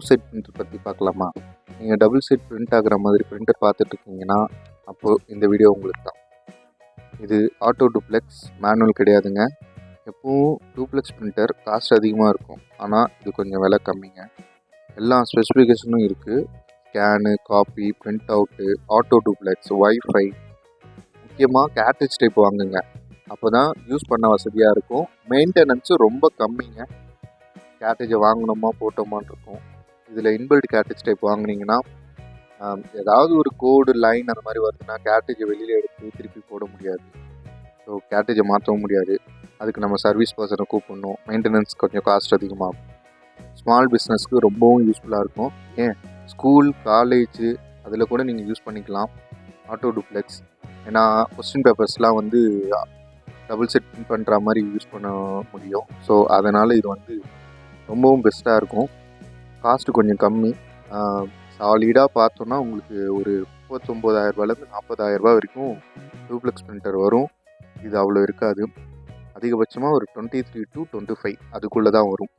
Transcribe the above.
Set printer பற்றி பார்க்கலாமா? நீங்கள் டபுள் செட் பிரிண்ட் ஆகிற மாதிரி பிரிண்டர் பார்த்துட்ருக்கீங்கன்னா அப்போது இந்த வீடியோ உங்களுக்கு தான். இது ஆட்டோ டூப்ளெக்ஸ், மேனுவல் கிடையாதுங்க. எப்பவும் டூப்ளெக்ஸ் பிரிண்டர் காஸ்ட் அதிகமாக இருக்கும், ஆனால் இது கொஞ்சம் விலை கம்மிங்க. எல்லா ஸ்பெசிஃபிகேஷனும் இருக்குது. Scan, copy, print out, auto duplex, wifi. முக்கியமாக கேட்டேஜ் டைப் வாங்குங்க, அப்போ தான் யூஸ் பண்ண வசதியாக இருக்கும். மெயின்டெனன்ஸும் ரொம்ப கம்மிங்க. கேட்டேஜை வாங்கினோமா போட்டோமான்னு இருக்கும். இதில் இன்பில்ட் கேட்டேஜ் டைப் வாங்கினீங்கன்னா ஏதாவது ஒரு கோடு லைன் அந்த மாதிரி வருதுன்னா கேட்டேஜை வெளியில் எடுத்து திருப்பி போட முடியாது. ஸோ கேட்டேஜை மாற்றவும் முடியாது. அதுக்கு நம்ம சர்வீஸ் பர்சனை கூப்பிடணும். மெயின்டெனன்ஸ் கொஞ்சம் காஸ்ட் அதிகமாகும். ஸ்மால் பிஸ்னஸ்க்கு ரொம்பவும் யூஸ்ஃபுல்லாக இருக்கும். ஏன் ஸ்கூல், காலேஜு அதில் கூட நீங்கள் யூஸ் பண்ணிக்கலாம் ஆட்டோ டூப்ளெக்ஸ். ஏன்னா கொஸ்டின் பேப்பர்ஸ்லாம் வந்து டபுள் செட் பிரிண்ட் பண்ணுற மாதிரி யூஸ் பண்ண முடியும். ஸோ அதனால் இது ரொம்பவும் பெஸ்ட்டாக இருக்கும். காஸ்ட்டு கொஞ்சம் கம்மி. சாலிடாக பார்த்தோன்னா உங்களுக்கு ஒரு 39,000 40,000 வரைக்கும் டூப்ளெக்ஸ் பிரிண்டர் வரும். இது அவ்வளோ இருக்காது. அதிகபட்சமாக ஒரு 23 to 25 அதுக்குள்ளே தான் வரும்.